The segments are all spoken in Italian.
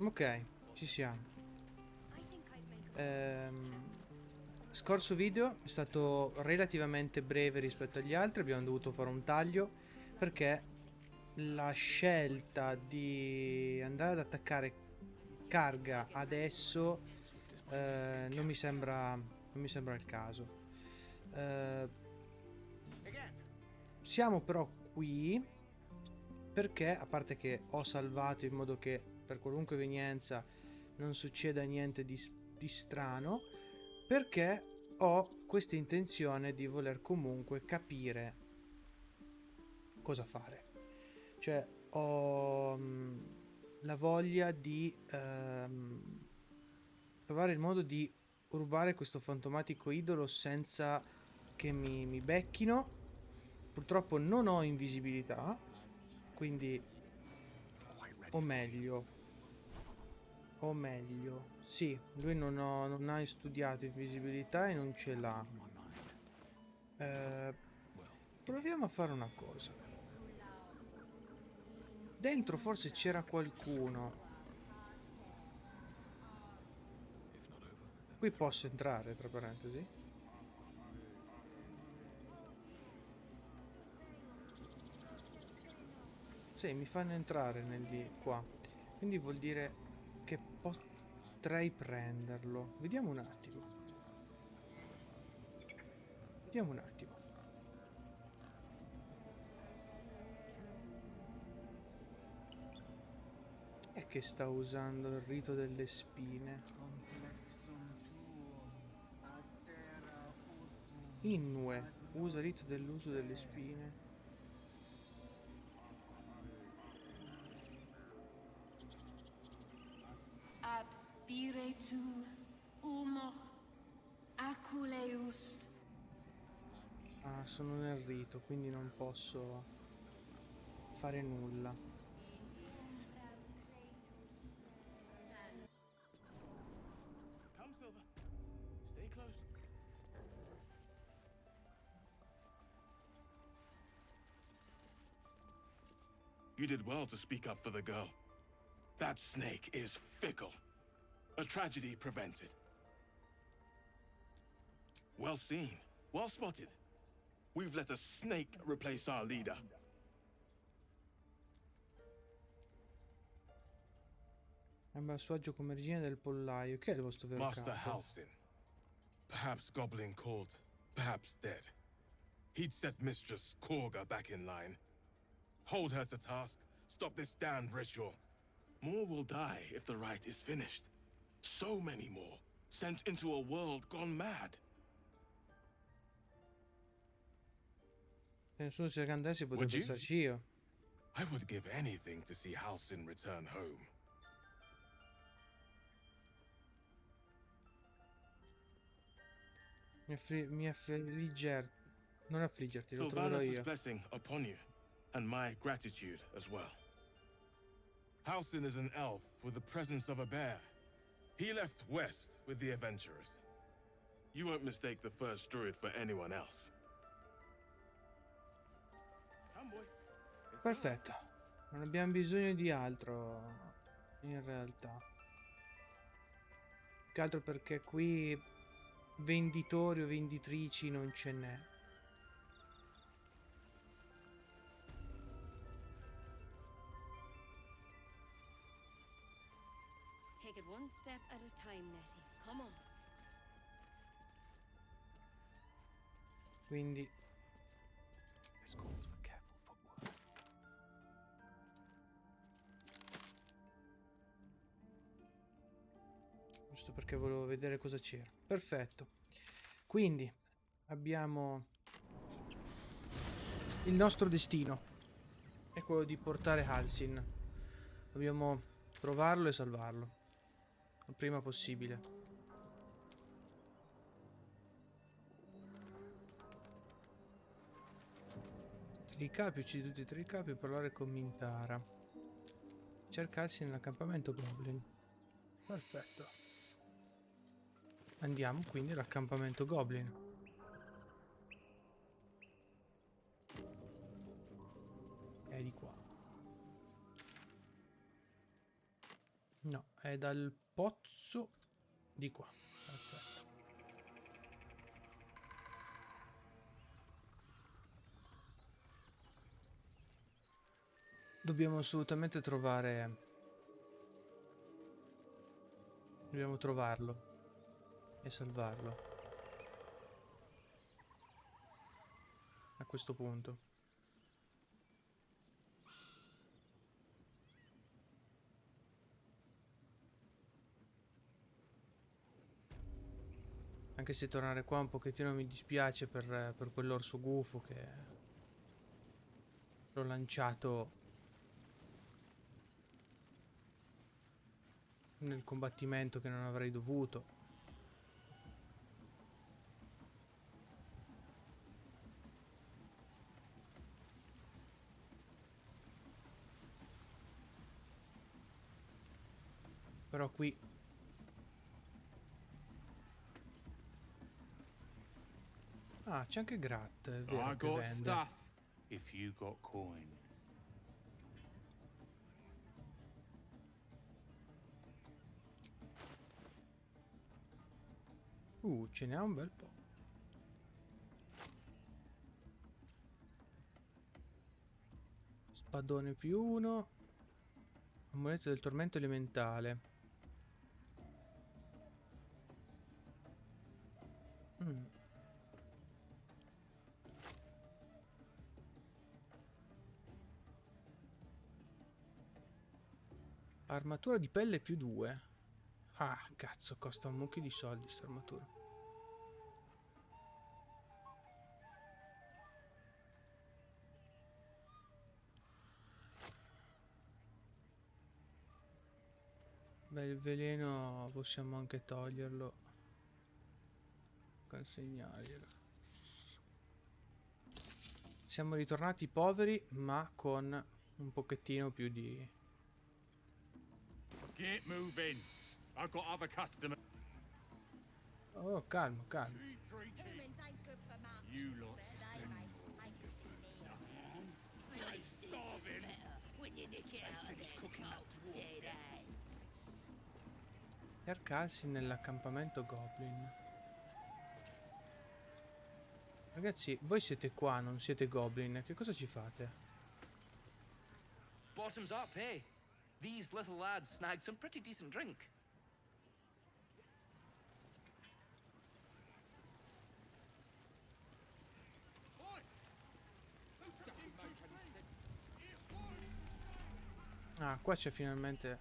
Ok, ci siamo. Scorso video è stato relativamente breve rispetto agli altri, abbiamo dovuto fare un taglio perché la scelta di andare ad attaccare carga adesso non mi sembra il caso. Siamo però qui perché, a parte che ho salvato in modo che per qualunque evenienza non succeda niente di strano, perché ho questa intenzione di voler comunque capire cosa fare. Cioè, ho la voglia di trovare il modo di rubare questo fantomatico idolo senza che mi becchino. Purtroppo non ho invisibilità, quindi o meglio, sì, lui non ha studiato invisibilità e non ce l'ha. Eh, proviamo a fare una cosa. Dentro forse c'era qualcuno. Qui posso entrare, tra parentesi. Sì, mi fanno entrare qua. Quindi vuol dire che potrei prenderlo. Vediamo un attimo. Vediamo un attimo. Chi è che sta usando il rito delle spine? Innue. Usa il rito dell'uso delle spine. Ab spiritu humor aculeus. Ah, sono nel rito, quindi non posso fare nulla. Come, Silver. Stay close. You did well to speak up for the girl. That snake is fickle. A tragedy prevented. Well seen. Well spotted. We've let a snake replace our leader. Sembra il suo agio come regina del pollaio. Che è il vostro vero Master capo? Halsin. Perhaps goblin called, perhaps dead. He'd set Mistress Korga back in line. Hold her to task, stop this damned ritual. More will die if the rite is finished. So many more, sent into a world gone mad. Se nessuno cerca andarsi Would potrebbe you? starci io. I would give anything to see Halsin return home. Mi affligger... Non affliggerti, lo troverò Sylvanus' io. blessing upon you, and my gratitude as well. Halsin is an elf with the presence of a bear. He left west with the adventurers. You won't mistake the first druid for anyone else. Come, boy. Perfetto. Non abbiamo bisogno di altro, in realtà. Che altro perché qui venditori o venditrici non ce n'è. Take it one step at a time, Nettie. Come on. Quindi This calls for careful footwork. giusto perché volevo vedere cosa c'era. Perfetto. Quindi abbiamo il nostro destino. È quello di portare Halsin. Dobbiamo trovarlo e salvarlo. Il prima possibile. Tre i capi, uccidi tutti e tre i capi e parlare con Mintara. Cerca Halsin nell'accampamento Goblin. Perfetto. Andiamo quindi all'accampamento Goblin. È di qua. No, è dal pozzo di qua. Perfetto. Dobbiamo assolutamente trovare... Dobbiamo trovarlo e salvarlo. A questo punto. Anche se tornare qua un pochettino mi dispiace per quell'orso gufo che l'ho lanciato nel combattimento che non avrei dovuto. Però qui... Ah, c'è anche Grat, è vero I che got vende. stuff if you got coin. Ce n'è un bel po'. Spadone più uno. Amuleto del tormento elementale. Armatura di pelle più 2. Ah, cazzo, costa un mucchio di soldi sta armatura. Beh, il veleno possiamo anche toglierlo. Consegnarglielo. Siamo ritornati poveri, ma con un pochettino più di... Get moving. I've got other customers. Oh, calmo, calmo. Humans ain't good for much. You lot But they make hasty meals. Tastes starving. When you nick it out of them dead eye. Arcarsi nell'accampamento Goblin. Ragazzi, voi siete qua, non siete Goblin. Che cosa ci fate? Bottoms up, hey? These little lads snagged some pretty decent drink. Ah, qua c'è finalmente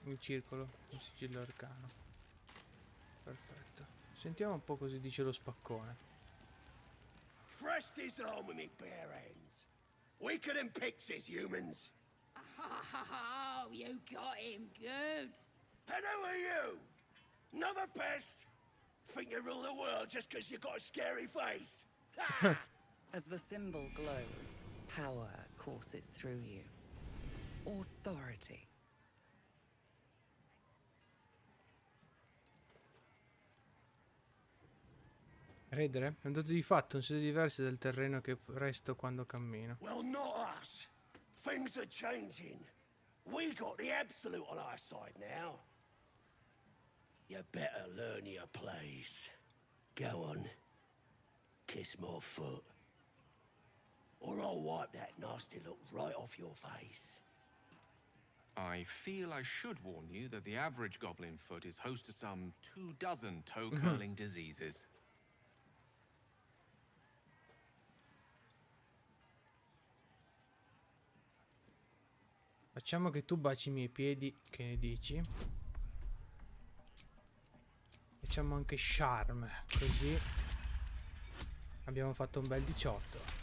il circolo, il sigillo arcano. Perfetto. Sentiamo un po' cosa dice lo spaccone. Fresh his arm with me bare hands. Weaker than pixies, humans. Oh, you got him good. And who are you? Another pest? Think you rule the world just 'cause you got a scary face? Ha! As the symbol glows, power courses through you. Authority. Redere? È un dato di fatto, non siete diversi dal terreno che resto quando cammino. Well, not us. Things are changing. We got the absolute on our side now. You better learn your place. Go on. Kiss my foot. Or I'll wipe that nasty look right off your face. I feel I should warn you that the average goblin foot is host to some 24 toe-curling diseases. Facciamo che tu baci i miei piedi, che ne dici? Facciamo anche charm, così abbiamo fatto un bel 18.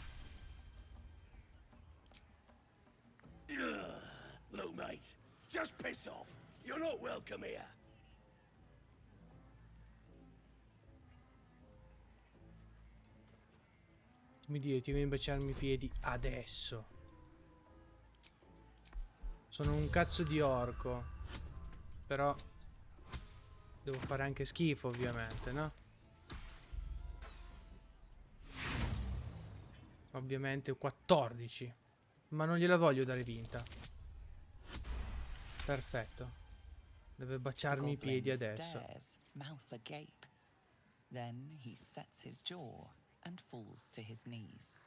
Look, mate, just piss off. You're not welcome here. Mi dire, ti vieni a baciarmi i piedi adesso. Sono un cazzo di orco. Però devo fare anche schifo, ovviamente, no? Ovviamente 14. Ma non gliela voglio dare vinta. Perfetto. Deve baciarmi i piedi adesso. Stares, mouth agape. Then he sets his jaw and falls to his knees.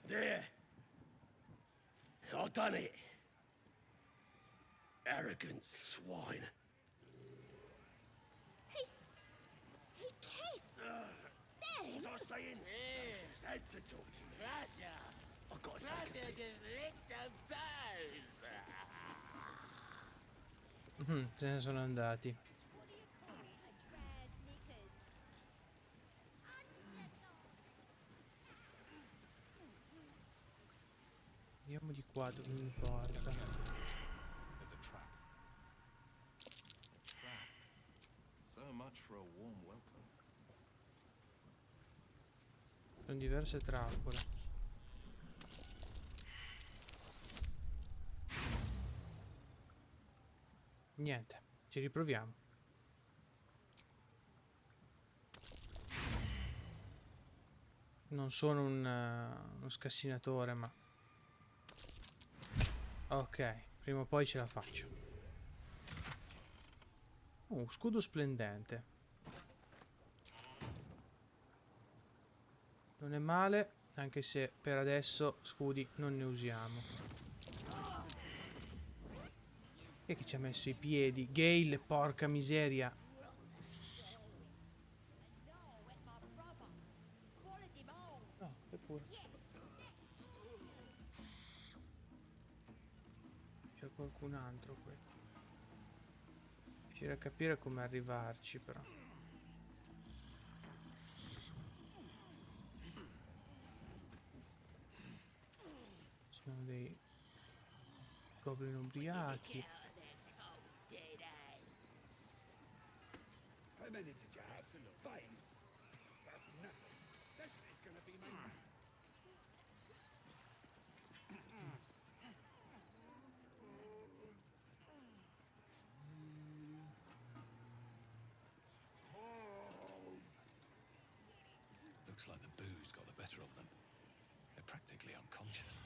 There. I've done it. Arrogant swine. He kissed! Then? What was I saying? Just had to talk to you. I've got to take a piss. Se ne sono andati. Andiamo di qua, dove mi porta. There's a trap. Trap. So much for a warm welcome. Sono diverse trappole. Niente, ci riproviamo. Non sono uno scassinatore, ma... Ok, prima o poi ce la faccio. Scudo splendente. Non è male, anche se per adesso scudi non ne usiamo. E che ci ha messo i piedi? Gale, porca miseria. No, eppure. C'è qualcun altro qui. Riuscire a capire come arrivarci, però. Sono dei goblin ubriachi. How many did you have? 5? That's nothing. This is gonna be me. Looks like the booze got the better of them. They're practically unconscious.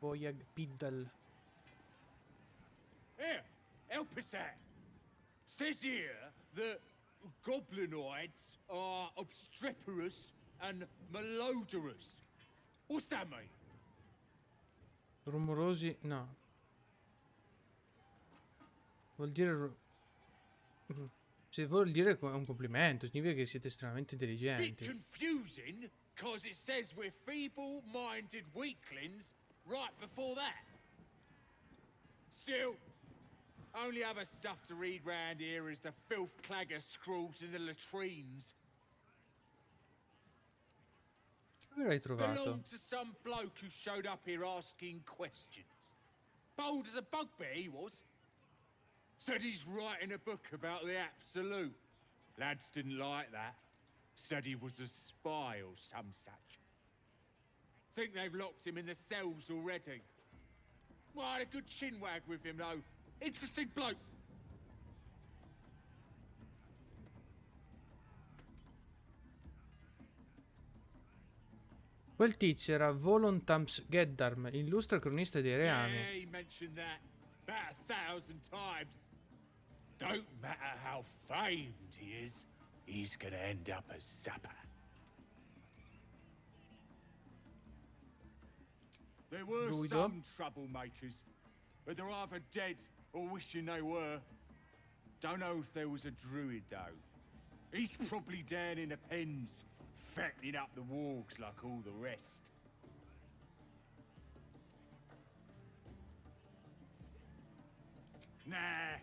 Boyag Piddle. Here, help us out. Says here that goblinoids are obstreperous and malodorous. What's that mean? Rumorosi, no. Vuol dire... Se vuol dire è un complimento, significa che siete estremamente Bit intelligenti. confusing, cause it says we're feeble-minded weaklings right before that. Still, only other stuff to read round here is the filth clagger scrawls in the latrines. Dove l'hai trovato? Belonged to some bloke who showed up here asking questions. Bold as a bugbear he was. Said he's writing a book about the Absolute. Lads didn't like that. Said he was a spy or some such. Think they've locked him in the cells already. Well, I had a good chinwag with him, though. Interesting bloke. Quel tizio era Volontams Geddarm, illustre cronista dei Yeah, reami. he mentioned that about 1,000 times. Don't matter how famed he is, he's gonna end up as Zappa. There were Druido? some troublemakers, but they're either dead or wishing they were. Don't know if there was a druid, though. He's probably down in the pens, fattening up the wargs like all the rest. Nah,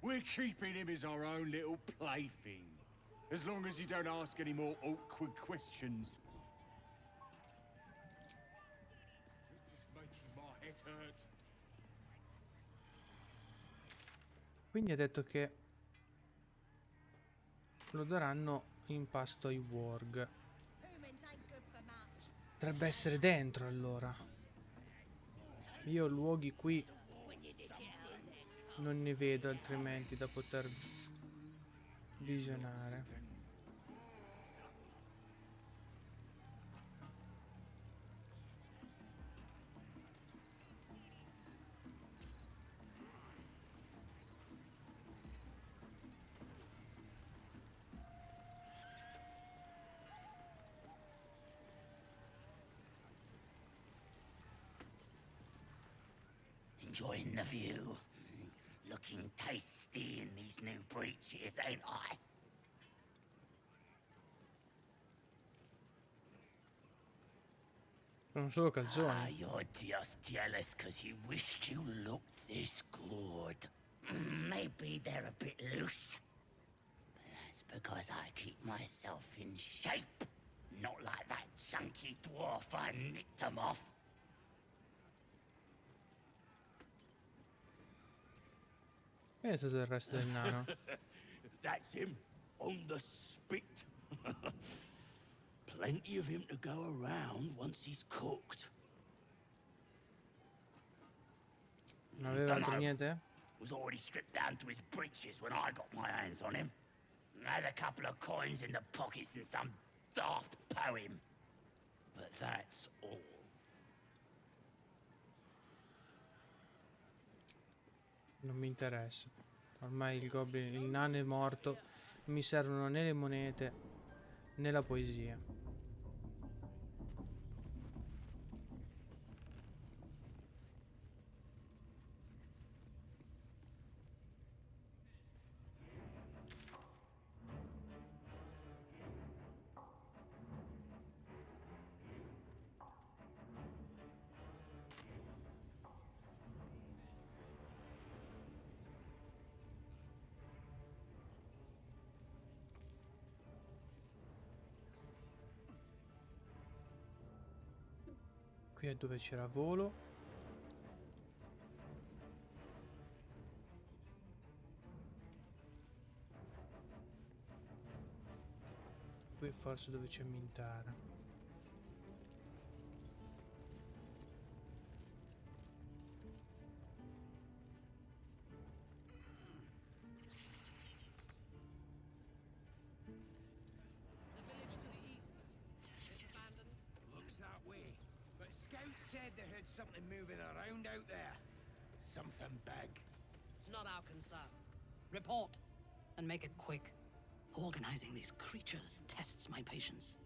we're keeping him as our own little plaything. As long as he don't ask any more awkward questions. This is making my head hurt. Quindi ha detto che lo daranno in pasto ai warg. Potrebbe essere dentro, allora. Io luoghi qui non ne vedo altrimenti da poter Visionare. Enjoying the view. Looking tasty in these new breeches, ain't I? Sono solo Ah, calzoni. you're just jealous because you wished you looked this good. Maybe they're a bit loose. But that's because I keep myself in shape. Not like that chunky dwarf I nicked them off. Pensa del resto del nano. That's him, on the spit. Plenty of him to go around once he's cooked. Non aveva altro niente? Was already stripped down to his breeches when I got my hands on him. Had a couple of coins in the pockets and some daft poem. But that's all. Non mi interessa. Ormai il nano è morto. Non mi servono né le monete né la poesia. Qui è dove c'era volo. Qui è forse dove c'è Mintara. The village to the east. It's abandoned. Looks that way. But Scout said they heard something moving around out there. Something big. It's not our concern. Report, and make it quick. Organizing these creatures tests my patience.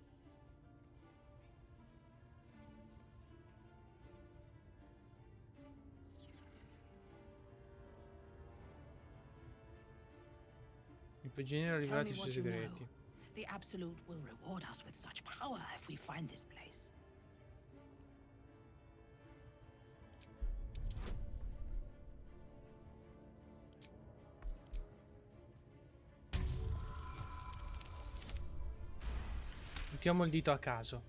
I prigionieri Tell arrivati me sui what you know. segreti. The Absolute will reward us with such power if we find this place. Mettiamo il dito a caso.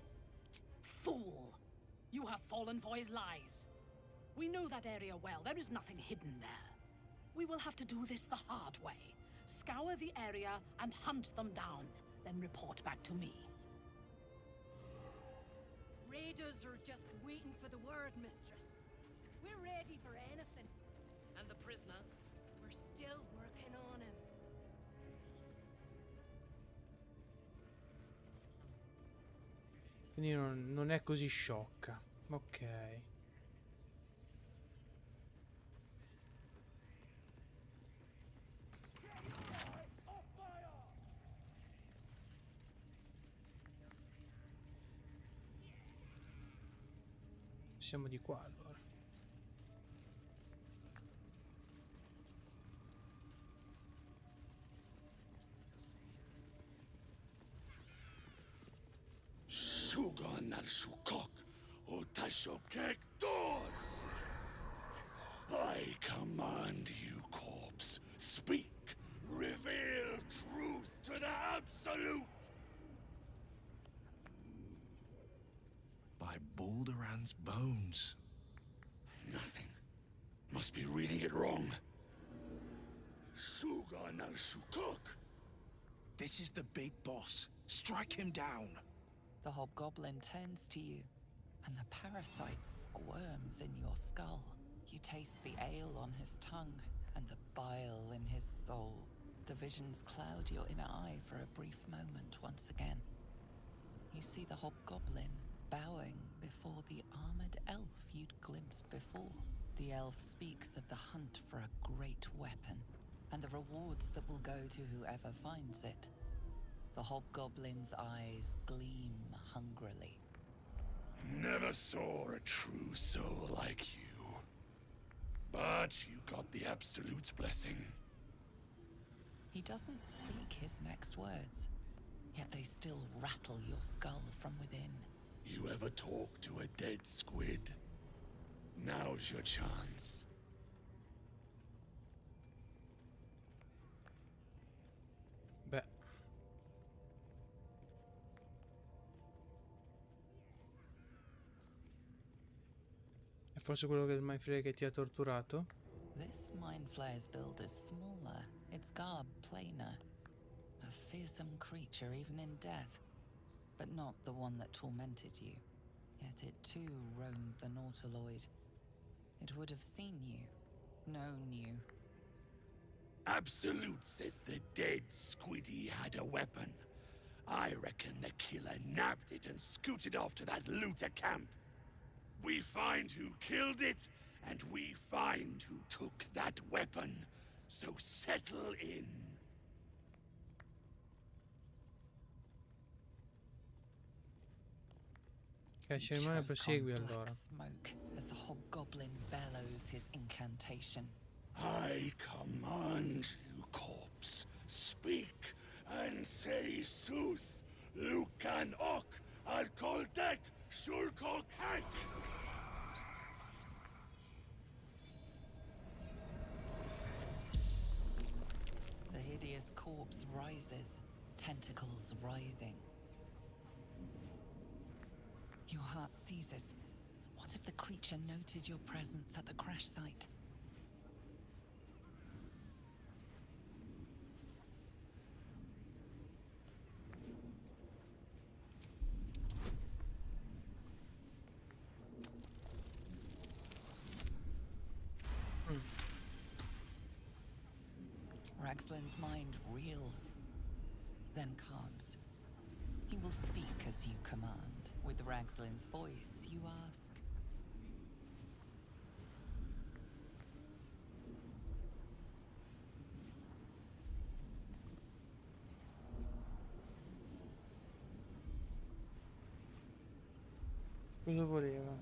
Fool! You have fallen for his lies. We know that area well. There is nothing hidden there. We will have to do this the hard way. Scour the area and hunt them down. Then report back to me. Raiders are just waiting for the word, mistress. We're ready for anything. And the prisoner? We're still working on him. Quindi non è così sciocca. Ok. Siamo di qua allora. Sugan al Shukok, Otashokek doors. I command you, corpse. Speak. Reveal truth to the Absolute. By Balduran's bones. Nothing. Must be reading it wrong. Sugan al Shukok. This is the big boss. Strike him down. The hobgoblin turns to you, and the parasite squirms in your skull. You taste the ale on his tongue and the bile in his soul. The visions cloud your inner eye for a brief moment once again. You see the hobgoblin bowing before the armored elf you'd glimpsed before. The elf speaks of the hunt for a great weapon and the rewards that will go to whoever finds it. The hobgoblin's eyes gleam hungrily. Never saw a true soul like you. But you got the Absolute's blessing. He doesn't speak his next words, yet they still rattle your skull from within. You ever talk to a dead squid? Now's your chance. Beh. È forse quello che il Mind Flayer che ti ha torturato? This Mind Flayer's build is smaller, its garb plainer. A fearsome creature even in death, but not the one that tormented you. Yet it too roamed the Nautiloid. It would have seen you, known you. Absolute says the dead squiddy had a weapon. I reckon the killer nabbed it and scooted off to that looter camp. We find who killed it, and we find who took that weapon. So settle in. Ok, cerimonia prosegui allora. Smoke as the hobgoblin bellows his incantation. I command you, corpse, speak and say sooth. Lucan ok, al koldek, shulko kek. The hideous corpse rises, tentacles writhing. Your heart seizes. What if the creature noted your presence at the crash site? Ragslin's mind reels, then calms. He will speak as you command. With Ragslin's voice, you ask. Cosa voleva?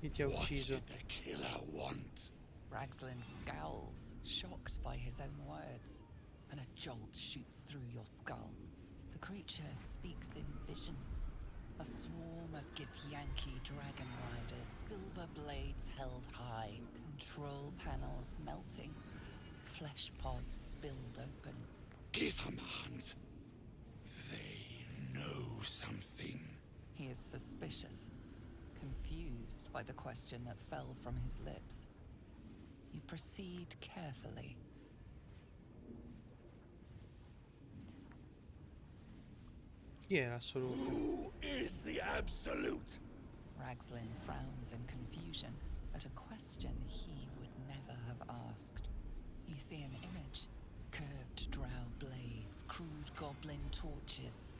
Chi ti ha ucciso? What did the killer want? Ragslin scowls, shocked by his own words, and a jolt shoots through your skull. The creature speaks in visions. A swarm of Githyanki dragon riders, silver blades held high, control panels melting, flesh pods spilled open. Githemand. They know something. He is suspicious, confused by the question that fell from his lips. You proceed carefully. Chi era Assoluto? Who is the Absolute? Ragslin frowns in confusion at a question he would never have asked. You see an image. Curved drow blades, crude goblin torches,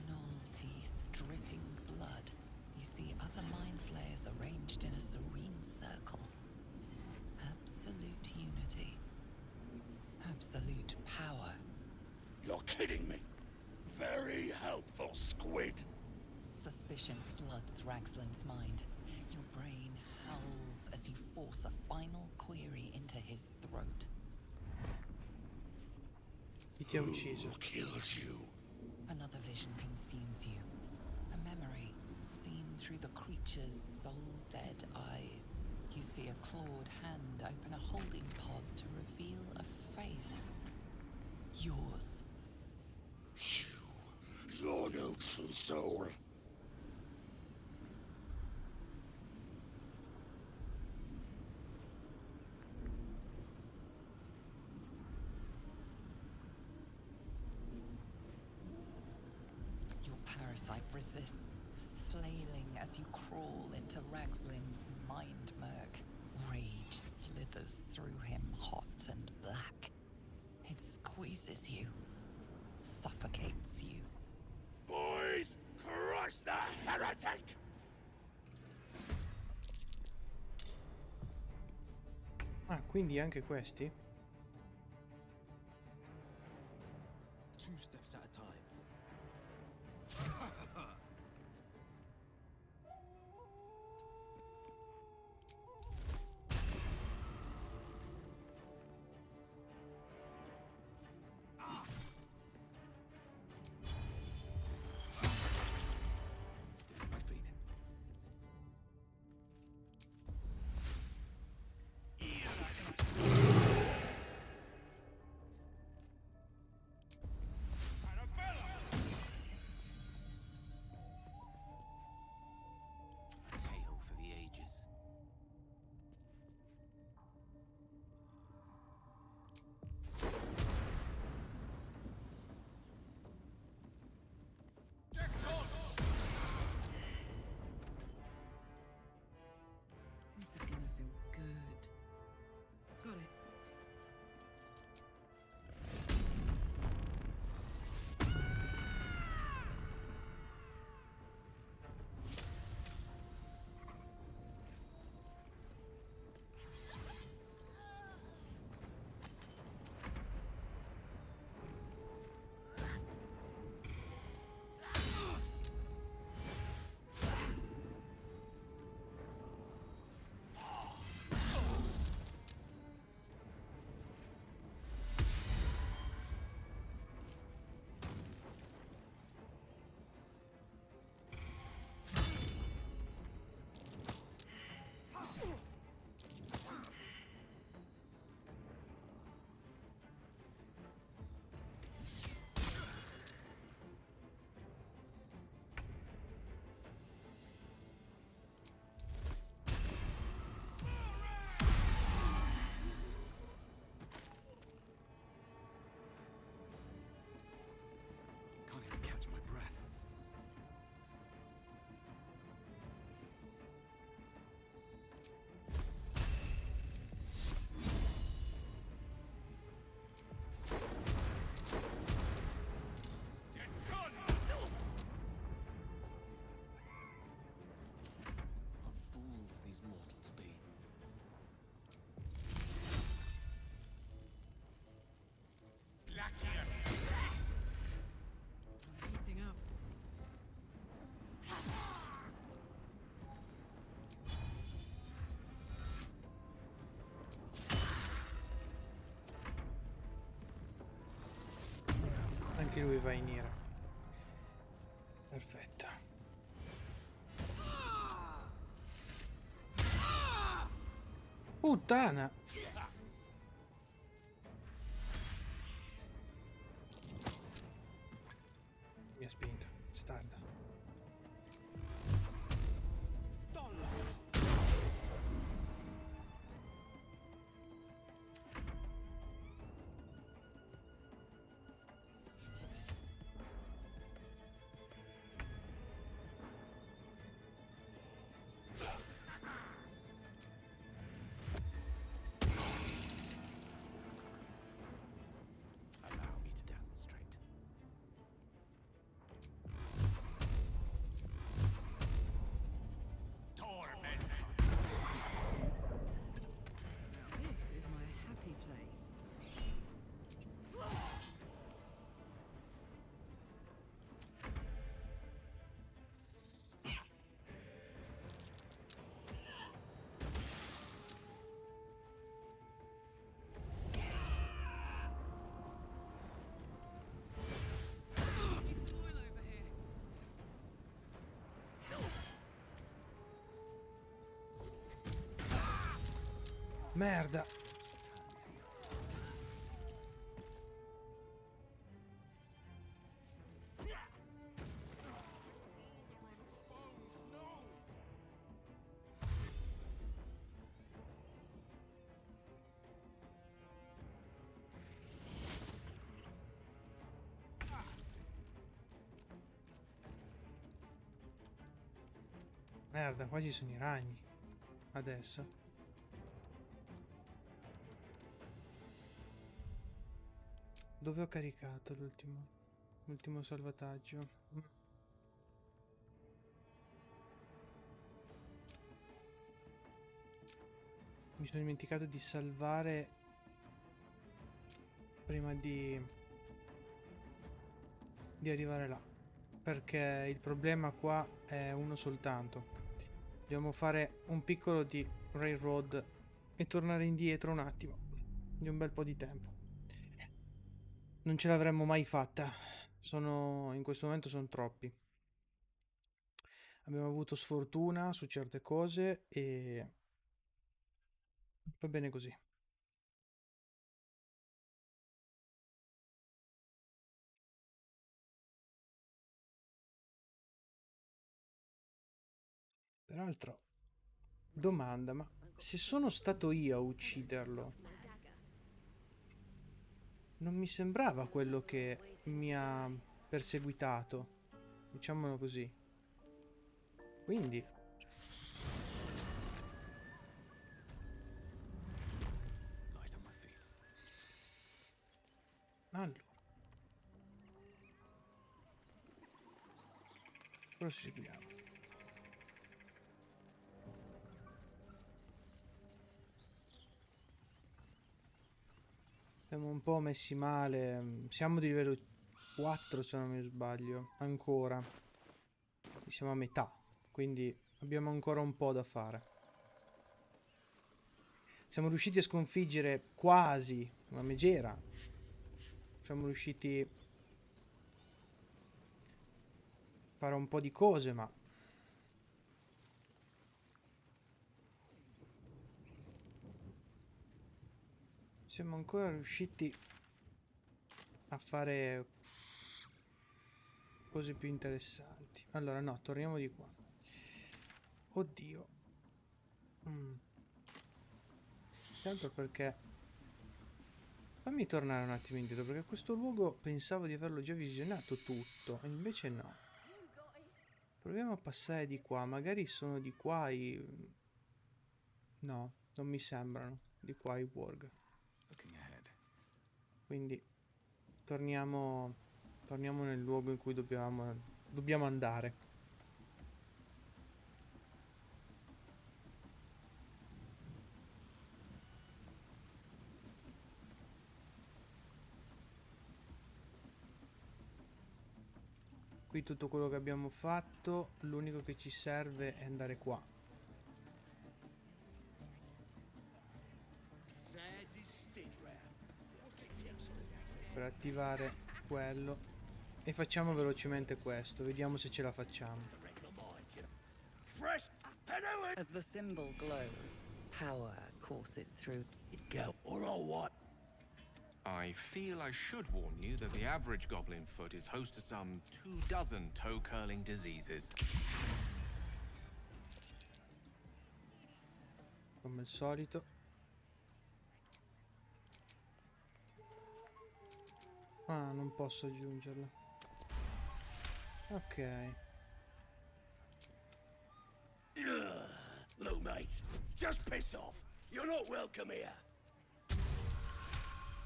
gnoll teeth dripping blood. You see other mind flayers arranged in a serene circle. Absolute unity. Absolute power. You're kidding me. Very helpful, squid. Suspicion floods Ragslin's mind. Your brain howls as you force a final query into his throat. Chi ti ha ucciso? Who killed you? Another vision consumes you. A memory seen through the creature's soul-dead eyes. You see a clawed hand open a holding pod to reveal a face. Yours. You're no true soul. Your parasite resists, flailing as you crawl into Ragslin's mind murk. Rage slithers through him, hot and black. Its squeezes you, suffocates you. Boys, crush the heretic! Ah, quindi anche questi? Two steps at a time. Still on my feet. A tale for the ages. This is gonna feel good. Got it. Can't even catch my breath. What fools these mortals be. Heating up. Anche lui va in ira. Perfetto. Puttana! Mi ha spinto. Starda. Allow me to demonstrate. This is my happy place. Need some oil over here. Merda! Merda, qua ci sono i ragni. Adesso. Dove ho caricato l'ultimo salvataggio? Mi sono dimenticato di salvare prima di arrivare là, perché il problema qua è uno soltanto. Dobbiamo fare un piccolo di railroad e tornare indietro un attimo di un bel po' di tempo. Non ce l'avremmo mai fatta. In questo momento sono troppi. Abbiamo avuto sfortuna su certe cose e va bene così. Peraltro, domanda, ma se sono stato io a ucciderlo, non mi sembrava quello che mi ha perseguitato, diciamolo così. Quindi allora proseguiamo. Siamo un po' messi male. Siamo di livello 4 se non mi sbaglio. Ancora. Siamo a metà. Quindi abbiamo ancora un po' da fare. Siamo riusciti a sconfiggere quasi una megera. Siamo riusciti a fare un po' di cose, ma siamo ancora riusciti a fare cose più interessanti. Allora no, torniamo di qua. Oddio. Tanto perché fammi tornare un attimo indietro, perché questo luogo pensavo di averlo già visionato tutto e invece no. Proviamo a passare di qua. Magari sono di qua i... No, non mi sembrano di qua i Warg. Quindi torniamo nel luogo in cui dobbiamo andare. Qui tutto quello che abbiamo fatto, l'unico che ci serve è andare qua. Per attivare quello. E facciamo velocemente questo, vediamo se ce la facciamo. As the symbol glows, power courses through. I feel I should warn you that the average goblin foot is host to some 24 toe-curling diseases. Come al solito. Ah, non posso aggiungerlo. Ok. Look, mate, just piss off. You're not welcome here.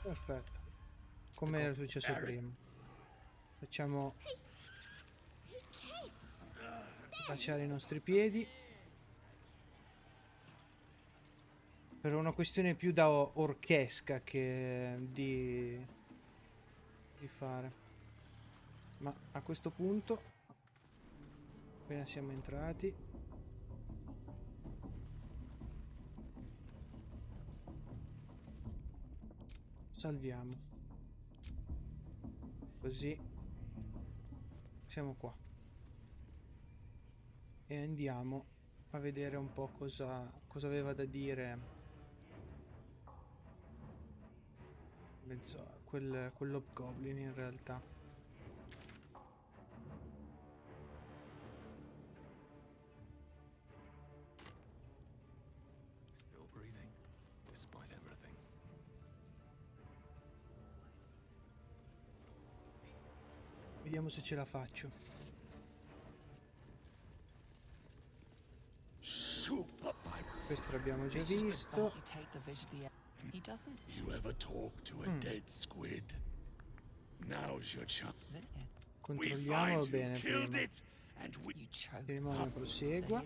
Perfetto. Come era successo prima. Facciamo baciare i nostri piedi. Per una questione più da orchesca che di fare. Ma a questo punto, appena siamo entrati, salviamo. Così siamo qua. E andiamo a vedere un po' cosa aveva da dire quell'hobgoblin in realtà. Still breathing, despite everything. Vediamo se ce la faccio. Questo l'abbiamo già visto. You take the vision. He doesn't. You ever talk to a dead squid? Now's your chance. Controlliamolo bene prima. Cerimonia prosegua.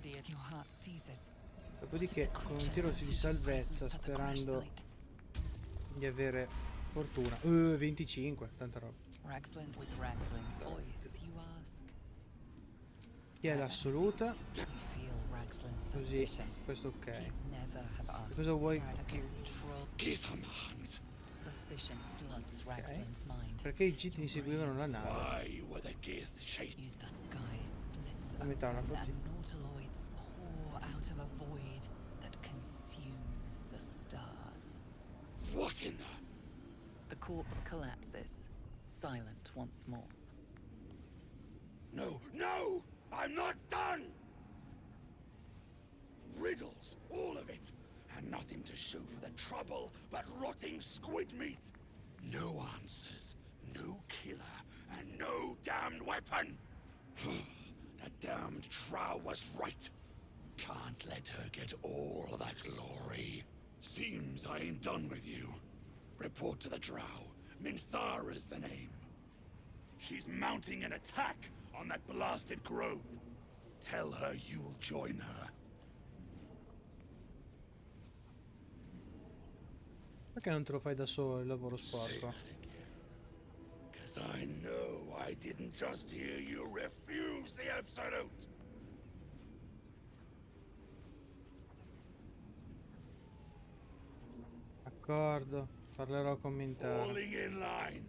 Dopodiché con un tiro di salvezza, sperando di avere fortuna. 25, tanta roba. Chi è l'assoluta? Così, questo ok. E cosa vuoi? Ok. Perché i gitti inseguivano la nave? La metà una bottiglia. What in the corpse collapses, silent once more. No, no! I'm not done! Riddles, all of it, and nothing to show for the trouble but rotting squid meat. No answers, no killer, and no damned weapon. That damned Drow was right. Can't let her get all of that glory. Seems I ain't done with you. Report to the Drow. Minthara's the name. She's mounting an attack on that blasted grove. Tell her you'll join her. Perché non te lo fai da solo il lavoro sporco? Cause I know I didn't just hear you refuse the Absolute. D'accordo, parlerò con Mintara. Falling in line.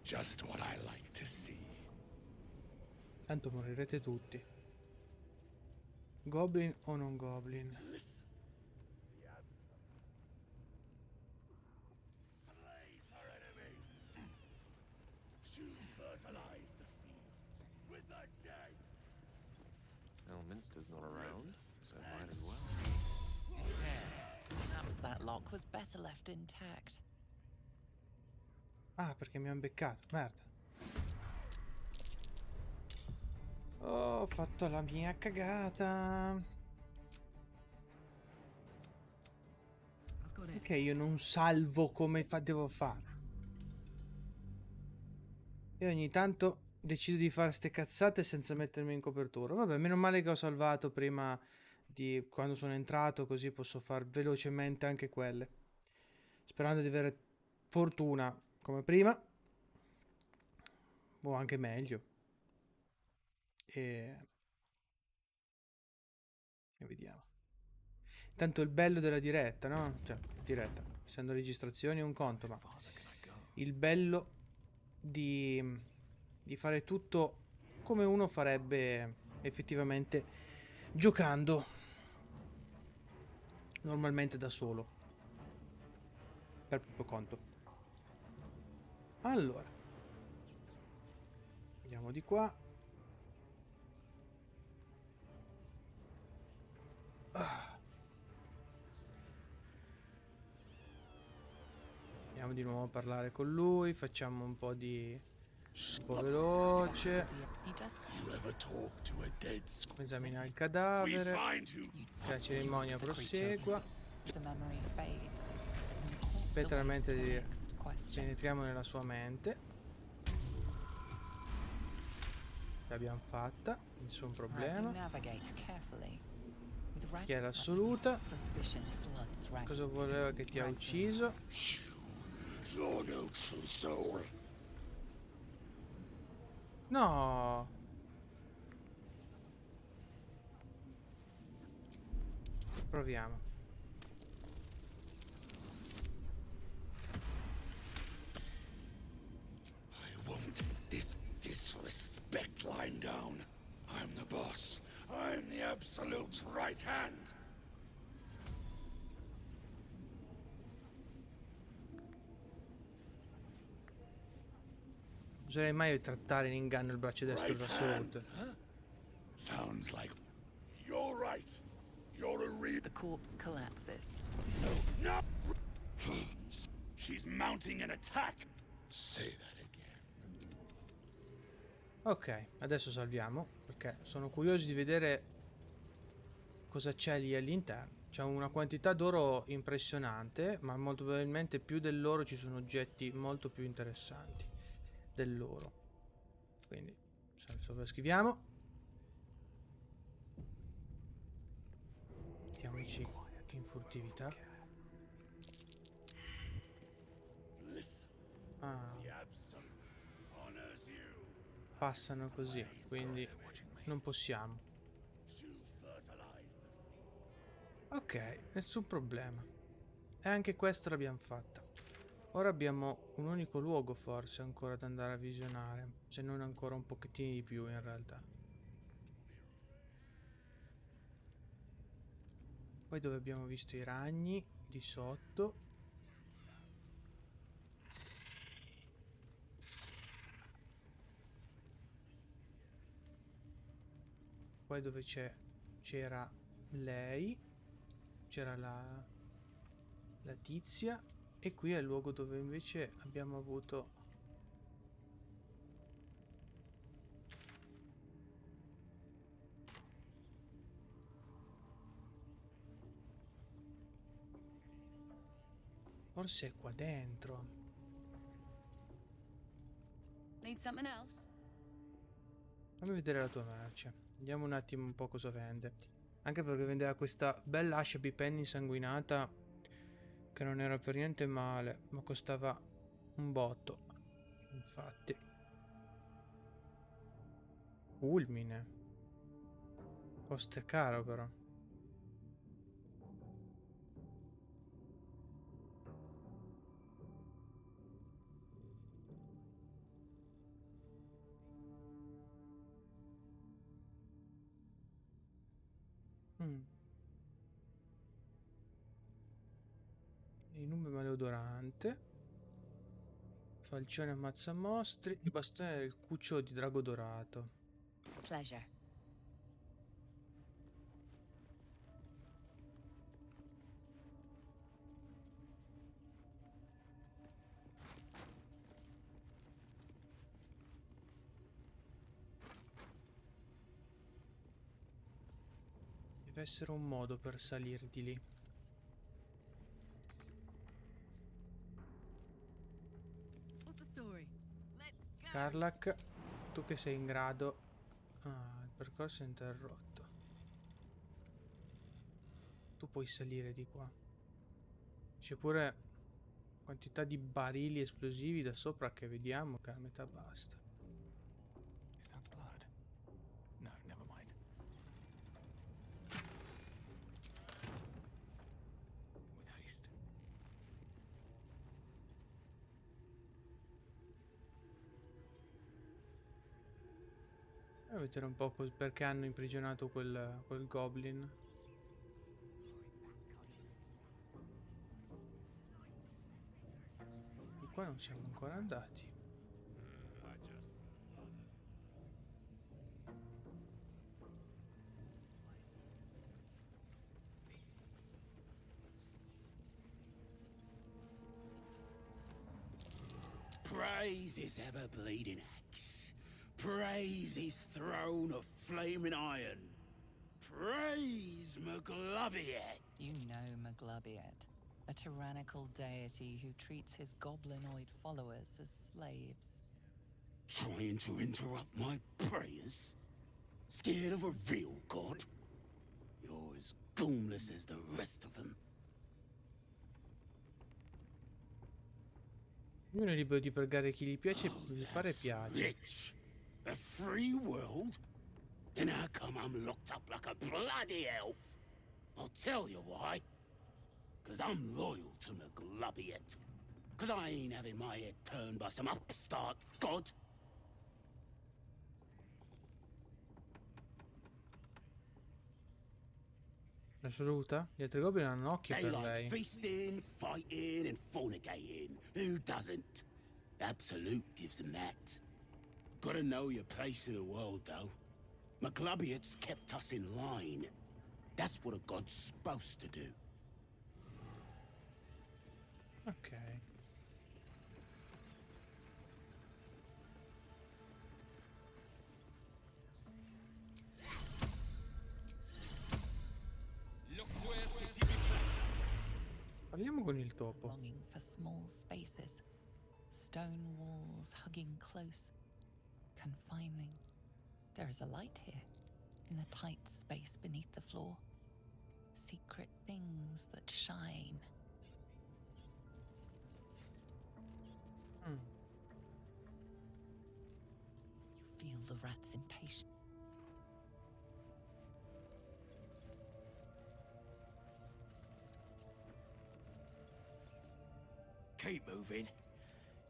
Just what I like to see. Tanto morirete tutti. Goblin o non goblin? Elminster's not around, so might as well. Perhaps that lock was better left intact. Ah, perché mi hanno beccato, merda. Ho fatto la mia cagata. Perché io non salvo come devo fare? E ogni tanto decido di fare ste cazzate senza mettermi in copertura. Vabbè, meno male che ho salvato prima di quando sono entrato, così posso far velocemente anche quelle. Sperando di avere fortuna come prima. O anche meglio. E vediamo. Tanto il bello della diretta, no? Cioè, diretta, essendo registrazioni è un conto, ma il bello di fare tutto come uno farebbe effettivamente giocando normalmente da solo, per proprio conto. Allora, andiamo di qua. Andiamo di nuovo a parlare con lui, facciamo un po' veloce. Esamina il cadavere. La cerimonia prosegua. Aspetta la mente di... Penetriamo nella sua mente. L'abbiamo fatta, nessun problema. Chi è l'assoluta? Cosa voleva che ti ha ucciso? No! Proviamo. I won't this disrespect lying down. I'm the boss. I'm the absolute right hand. Non oserei mai trattare in inganno il braccio destro dell'assoluto. Sounds like you're right. You're a real... The corpse collapses. No! She's mounting an attack. Say that again. Ok, adesso salviamo, perché sono curioso di vedere cosa c'è lì all'interno. C'è una quantità d'oro impressionante, ma molto probabilmente più dell'oro ci sono oggetti molto più interessanti. dell'oro. Quindi sovrascriviamo. Mettiamoci in furtività. Ah, passano così, quindi non possiamo. Ok, nessun problema. E anche questa l'abbiamo fatta. Ora abbiamo un unico luogo forse ancora da andare a visionare, se non ancora un pochettino di più in realtà. Poi dove abbiamo visto i ragni di sotto. Poi dove c'era lei, c'era la tizia, e qui è il luogo dove invece abbiamo avuto forse è qua dentro. Need something else? Fammi vedere la tua merce. Vediamo un attimo un po' cosa vende. Anche perché vendeva questa bella ascia bipenni insanguinata che non era per niente male, ma costava un botto. Infatti. Fulmine. Costa caro però. Il nume maleodorante. Falcione ammazza mostri. Il bastone del cucciolo di drago dorato. Pleasure. Deve essere un modo per salire di lì. What's the story? Let's go. Carlac, tu che sei in grado... Ah, il percorso è interrotto. Tu puoi salire di qua. C'è pure quantità di barili esplosivi da sopra che vediamo che a metà basta. Is that blood? No, never mind. With haste. A vedere un po' perché hanno imprigionato quel goblin. Di qua non siamo ancora andati. Praise his ever-bleeding axe. Praise his throne of flaming iron. Praise Maglobiet. You know Maglobiet, a tyrannical deity who treats his goblinoid followers as slaves. Trying to interrupt my prayers? Scared of a real god? You're as goomless as the rest of them. Ognuno è libero di pregare chi gli piace, gli pare piace. Rich. A free world? And how come I'm locked up like a bloody elf? I'll tell you why. 'Cause I'm loyal to Maglobiet. 'Cause I ain't having my head turned by some upstart god. La saluta? Gli altri goblin hanno occhio They per like lei. feasting, fighting, and fornicating. Who doesn't? Absolute gives them that. Gotta know your place in the world, though. Maglobiet's kept us in line. That's what a god's supposed to do. Ok. Parliamo con il topo. Longing for small spaces, stone walls hugging close, confining. There is a light here, in the tight space beneath the floor. Secret things that shine. You feel the rat's impatience. Keep moving.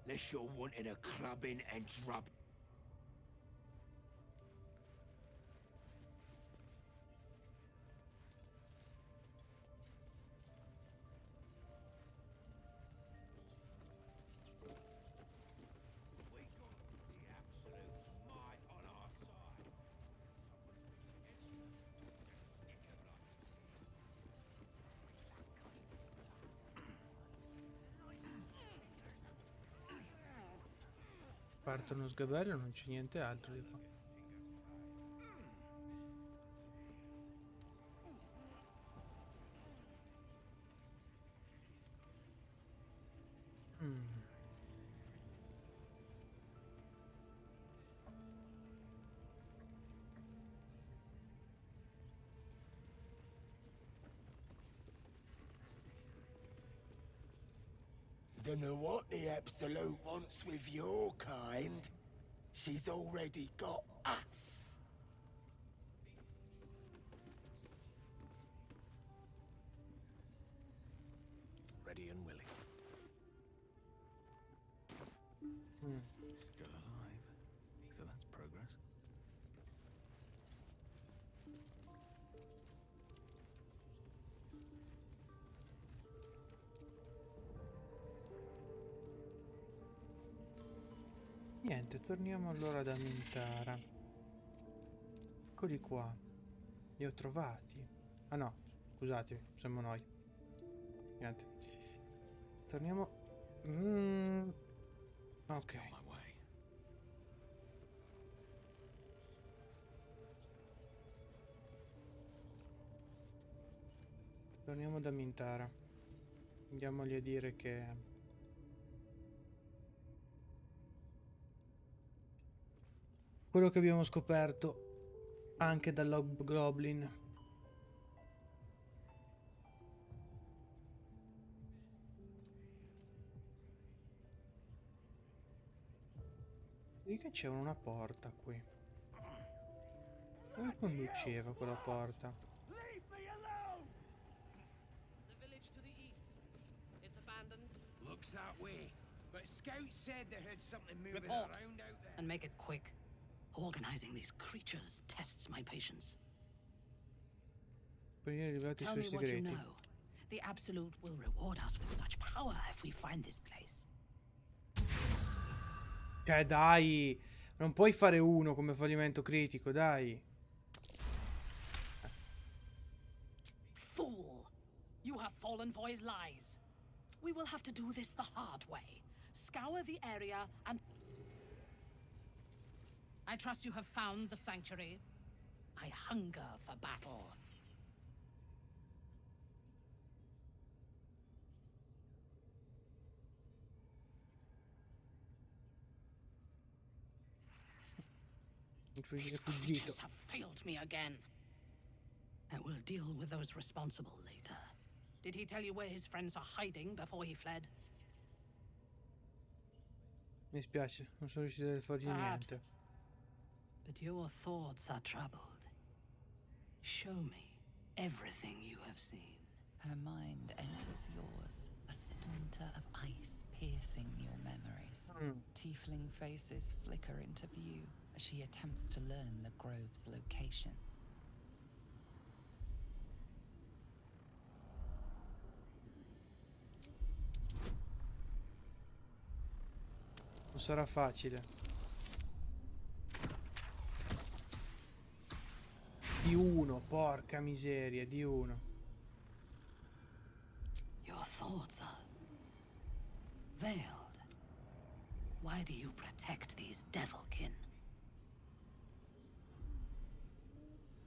Unless you're wanting a clubbing and drub. We got the absolute might on our side. A parte uno sgabello non c'è niente altro di qua. Don't know what the Absolute wants with your kind. She's already got us. Ready and willing. Still alive. So that's progress. Niente, torniamo allora da Mintara. Eccoli qua. Li ho trovati. Ah no, scusate, siamo noi. Niente. Torniamo. Ok. Torniamo da Mintara. Andiamogli a dire che quello che abbiamo scoperto anche dall'Hobgoblin. Vedi che c'è una porta qui. Dove conduceva quella porta? The village to the east. It's abandoned. Looks that way. But Scout said they heard something moving Report, around out there. and make it quick. Organizing these creatures tests my patience. Poi rivelati i Tell suoi me what you segreti. know. The Absolute will reward us with such power if we find this place. Cioè dai, non puoi fare uno come fallimento critico, dai. Fool! You have fallen for his lies. We will have to do this the hard way. Scour the area and... I trust you have found the sanctuary. I hunger for battle. These creatures have failed me again. I will deal with those responsible later. Did he tell you where his friends are hiding before he fled? Mi spiace, non sono riuscito a fargli Perhaps. niente. But your thoughts are troubled. Show me everything you have seen. Her mind enters yours, a splinter of ice piercing your memories. Tiefling faces flicker into view as she attempts to learn the grove's location. Non sarà facile. Di uno, porca miseria, di uno. Your thoughts are veiled. Why do you protect these devilkin?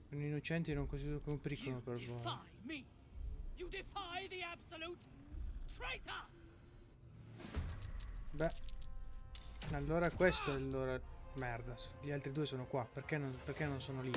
Sono innocenti e non considero come un pericolo per voi. Defy me! You defy the Absolute! Traitor! Beh, Allora questo è il loro... Merda, gli altri due sono qua. Perché non sono lì?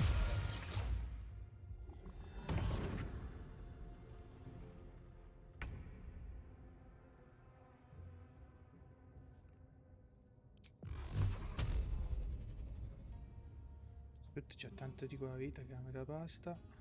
Aspetta, c'è tanto di quella vita che a metà basta.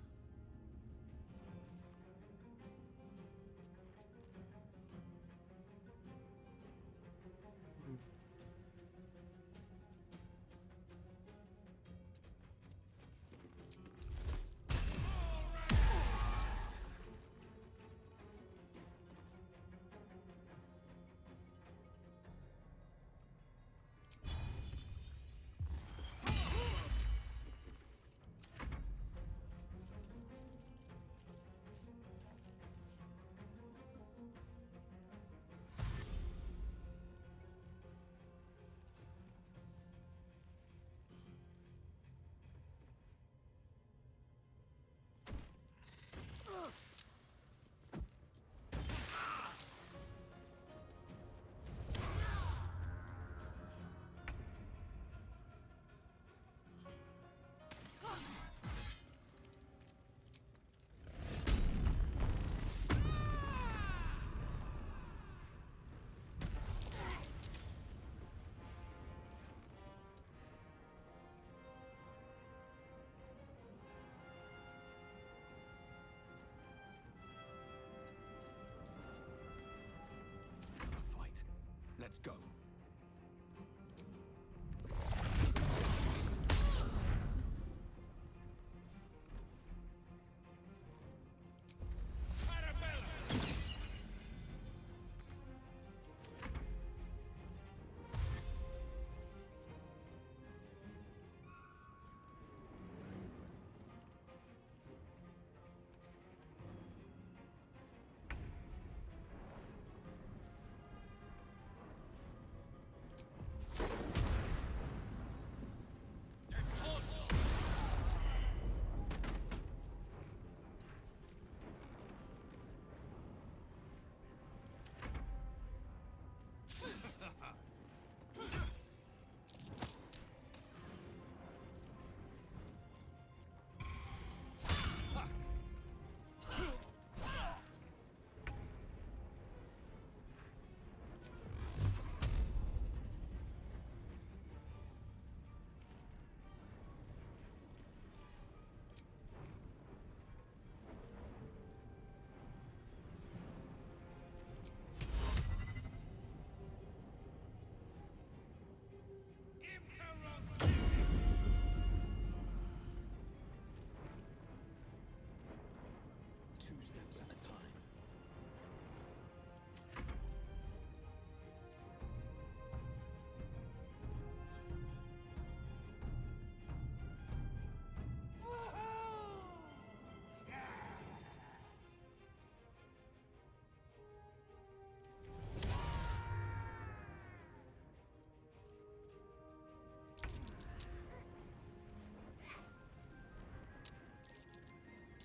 Let's go.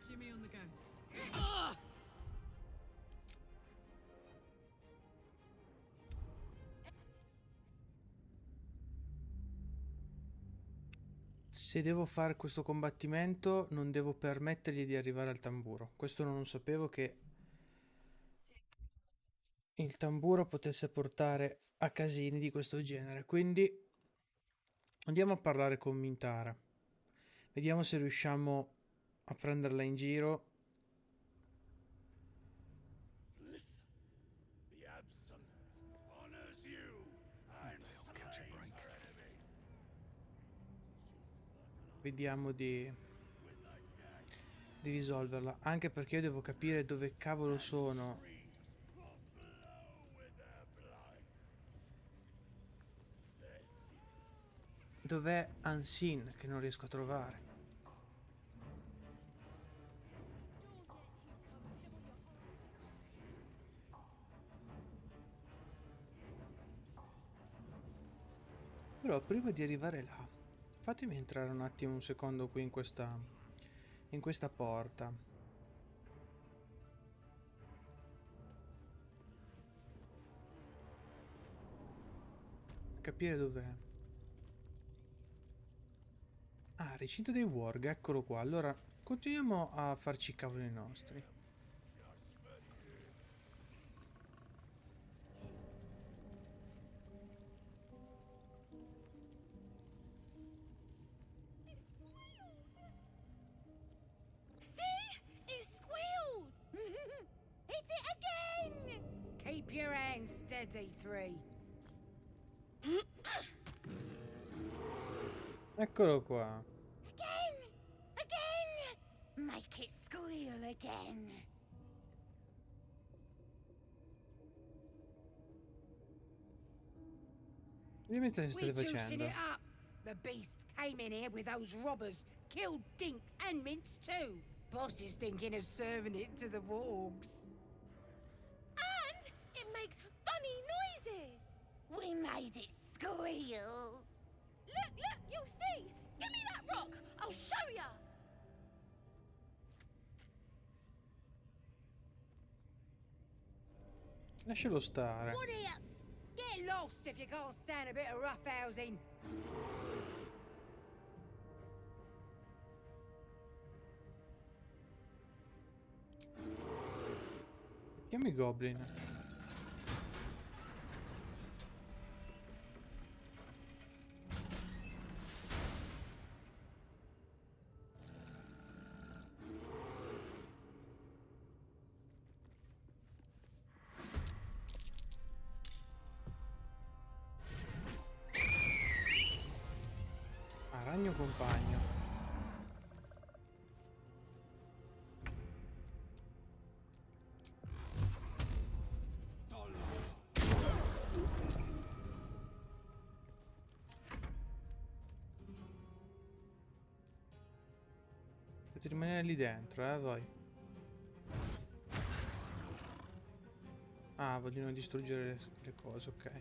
Jimmy on the go. Se devo fare questo combattimento non devo permettergli di arrivare al tamburo. Questo non sapevo, che il tamburo potesse portare a casini di questo genere. Quindi andiamo a parlare con Mintara. Vediamo se riusciamo a prenderla in giro. Vediamo di risolverla. Anche perché io devo capire dove cavolo sono. Dov'è Ansin, che non riesco a trovare? Però prima di arrivare là, fatemi entrare un attimo, un secondo, qui in questa porta. capire dov'è. Ah, recinto dei Warg, eccolo qua. Allora, continuiamo a farci i cavoli nostri. Keep your hands steady, three. Eccolo qua. Again! Make it squeal again. Dimmi che state We're juicing facendo. it up. The beast came in here with those robbers, killed Dink and Mince too. Boss is thinking of serving it to the wargs. And it makes funny noises. We made it squeal. Look, you'll see. Give me that rock. I'll show ya. Lascialo stare. What here? Get lost if you can't stand a bit of roughhousing. Chiami Goblin. Ragno compagno. Potete rimanere lì dentro, voi. Ah, vogliono distruggere le cose, ok.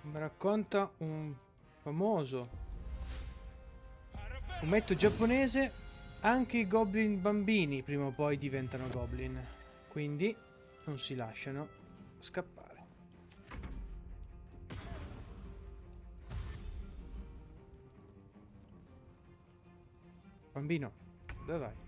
Mi racconta un famoso fumetto giapponese. Anche i goblin bambini prima o poi diventano goblin, quindi non si lasciano scappare. Bambino, dove vai?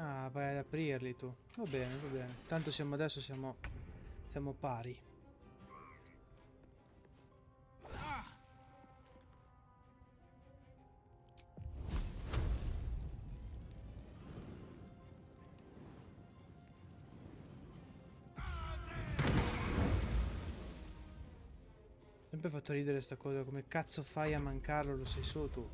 Ah, vai ad aprirli tu. Va bene, va bene. Tanto siamo adesso siamo pari. Sempre fatto ridere sta cosa, come cazzo fai a mancarlo, lo sei solo tu.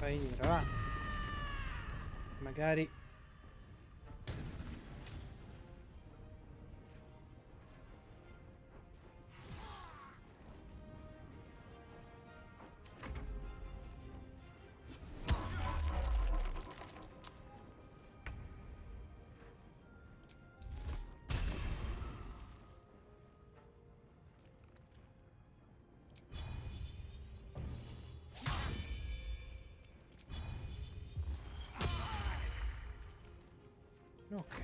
Fai venire, va. Magari... Ok.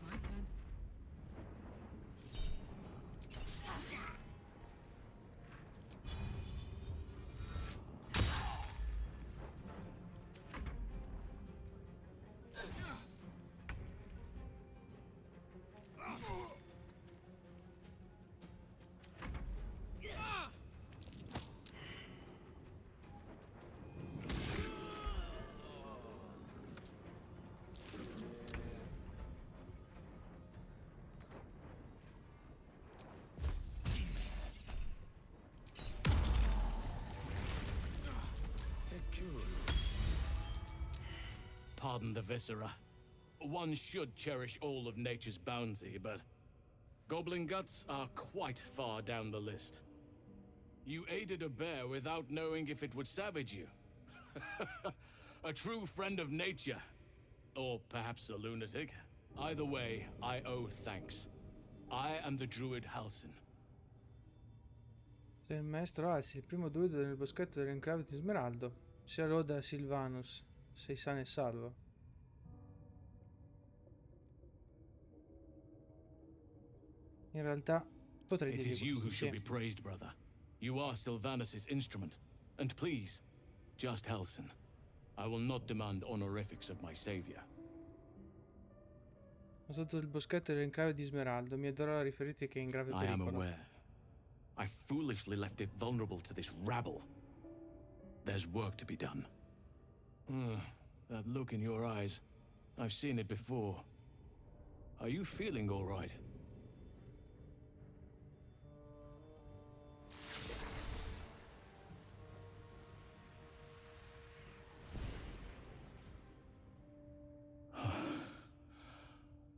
My turn. Pardon the viscera. One should cherish all of nature's bounty, but goblin guts are quite far down the list. You aided a bear without knowing if it would savage you. A true friend of nature. Or perhaps a lunatic. Either way, I owe thanks. I am the druid Halsin. Sei il maestro Alsi, il primo druido nel boschetto dell'enclave di Smeraldo. Sia loda a Silvanus. Sei sano e salvo. In realtà potrei It dire is you who questo, should sì. be praised, brother. You are Sylvanus' instrument. And please, just Halsin. I will not demand honorifics of my savior. Sotto il boschetto dell'enclave di Smeraldo. Mi adora riferirti che è in grave I am pericolo. aware. I foolishly left it vulnerable to this rabble. There's work to be done. That look in your eyes. I've seen it before. Are you feeling all right?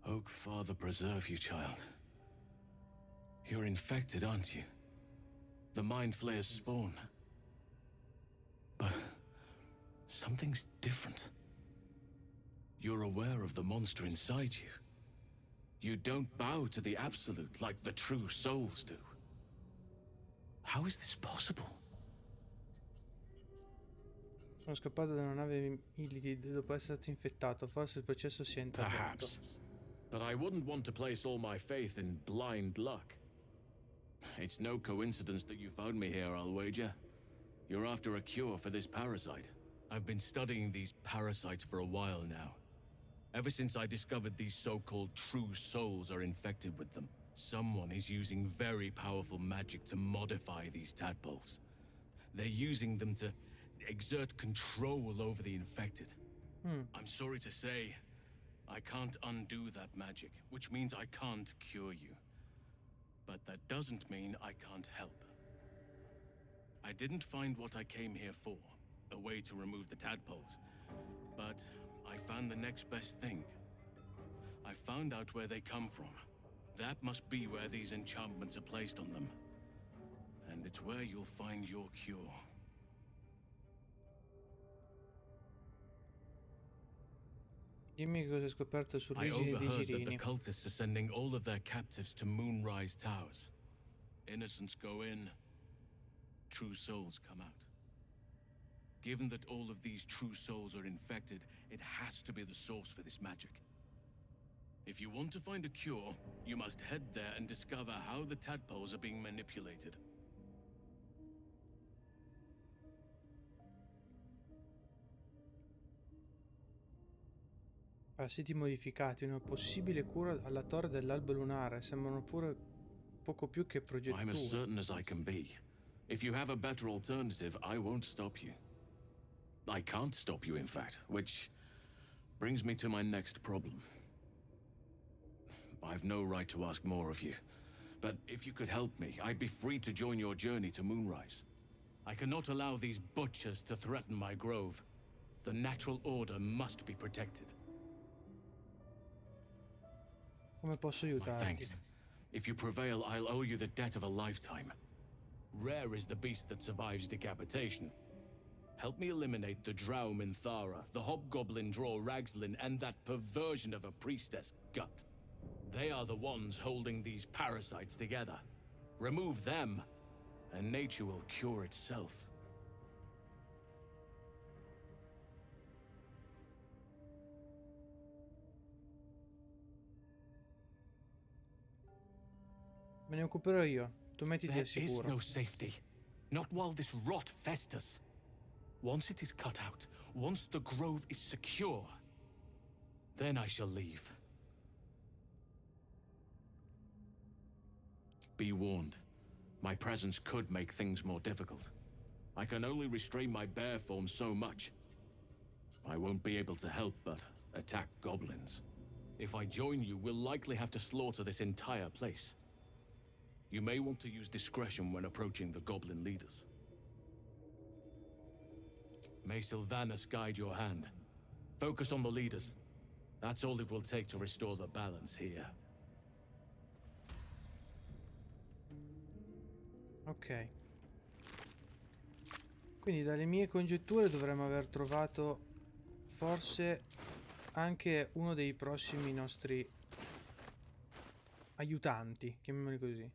Oak Father preserve you, child. You're infected, aren't you? The Mind Flayer's spawn. But something's different. You're aware of the monster inside you. You don't bow to the Absolute like the true souls do. How is this possible? Sono scappato da una nave Illithid dopo essere stato infettato. Forse il processo si è interrotto. Perhaps. But I wouldn't want to place all my faith in blind luck. It's no coincidence that you found me here, I'll wager. You're after a cure for this parasite. I've been studying these parasites for a while now. Ever since I discovered these so-called true souls are infected with them. Someone is using very powerful magic to modify these tadpoles. They're using them to exert control over the infected. I'm sorry to say, I can't undo that magic, which means I can't cure you. But that doesn't mean I can't help. I didn't find what I came here for, a way to remove the tadpoles. But I found the next best thing. I found out where they come from. That must be where these enchantments are placed on them. And it's where you'll find your cure. Dimmi che cosa hai scoperto I sull'origine dei overheard that the girini. cultists are sending all of their captives to Moonrise Towers. Innocents go in, true souls come out. Given that all of these true souls are infected, it has to be the source for this magic. If you want to find a cure, you must head there and discover how the tadpoles are being manipulated. Parassiti modificati, una possibile cura alla torre dell'albo lunare. Sembrano pure poco più che I'm as progetture. certain as I can be. If you have a better alternative, I won't stop you. I can't stop you, in fact, which brings me to my next problem. I've no right to ask more of you, but if you could help me, I'd be free to join your journey to Moonrise. I cannot allow these butchers to threaten my grove. The natural order must be protected. Come posso My aiutarti? thanks. If you prevail, I'll owe you the debt of a lifetime. Rare is the beast that survives decapitation. Help me eliminate the Drow Minthara, the hobgoblin draw Ragslin, and that perversion of a priestess, Gut. They are the ones holding these parasites together. Remove them, and nature will cure itself. Me ne occuperò io. Tu mettiti There al is sicuro. no safety. Not while this rot festers. Once it is cut out, once the grove is secure, then I shall leave. Be warned. My presence could make things more difficult. I can only restrain my bear form so much. I won't be able to help but attack goblins. If I join you, we'll likely have to slaughter this entire place. You may want to use discretion when approaching the goblin leaders. May Sylvanas guide your hand. Focus on the leaders. That's all it will take to restore the balance here. Ok. Quindi dalle mie congetture dovremmo aver trovato forse anche uno dei prossimi nostri aiutanti, chiamiamoli così.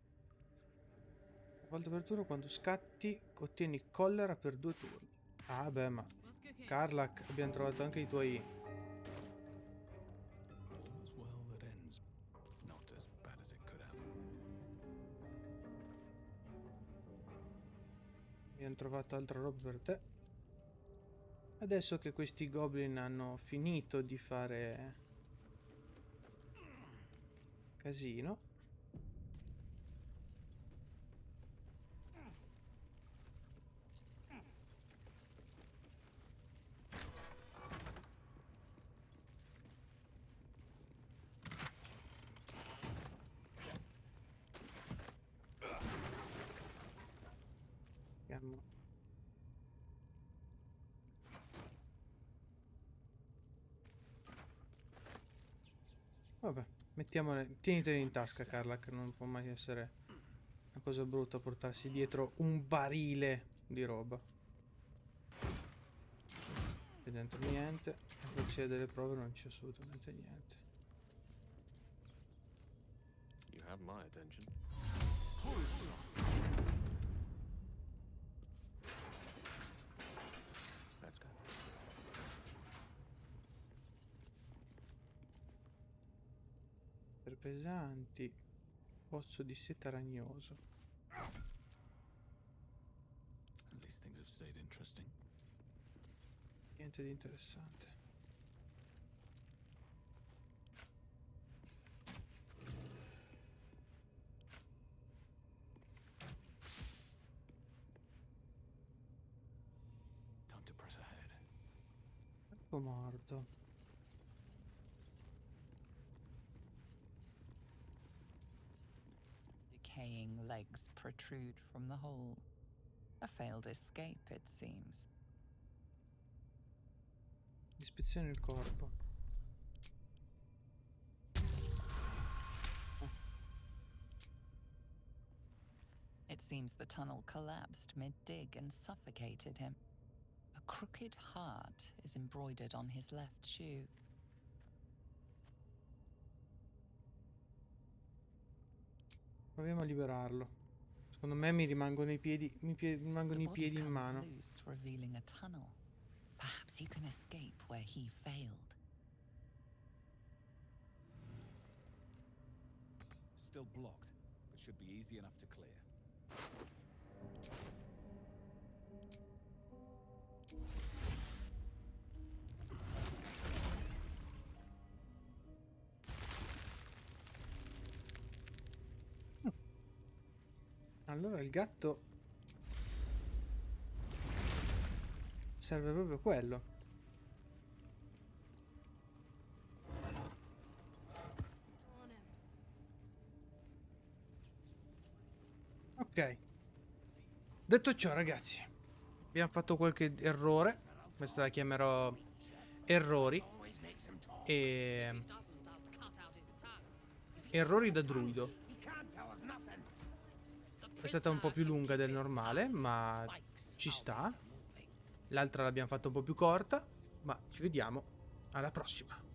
A volta per turno, quando scatti ottieni collera per 2 turni. Ah beh, ma Karlach, abbiamo trovato anche i tuoi... All's well that ends not as bad as it could have. Abbiamo trovato altra roba per te. Adesso che questi goblin hanno finito di fare casino, andiamo. Vabbè, mettiamole, tienitele in tasca, Carla, che non può mai essere una cosa brutta portarsi dietro un barile di roba. Qui dentro niente, e poi c'è delle prove, non c'è assolutamente niente. You have my attention. Let's go. Per pesanti, pozzo di seta ragnoso. At least things have stayed interesting. Niente di interessante. Time to press ahead. Ecco morto. Decaying legs protrude from the hole. A failed escape, it seems. Ispezione il corpo. It seems the tunnel collapsed mid-dig and suffocated him. A crooked heart is embroidered on his left shoe. Proviamo a liberarlo. Secondo me mi rimangono i piedi, rimangono The i body piedi in comes mano. loose, revealing a tunnel. Perhaps you can escape where he failed. still blocked, but should be easy enough to clear. Allora il gatto serve proprio quello. Ok. Detto ciò, ragazzi, abbiamo fatto qualche errore. Questa la chiamerò Errori. E errori da druido. È stata un po' più lunga del normale, ma ci sta. L'altra l'abbiamo fatta un po' più corta, ma ci vediamo alla prossima.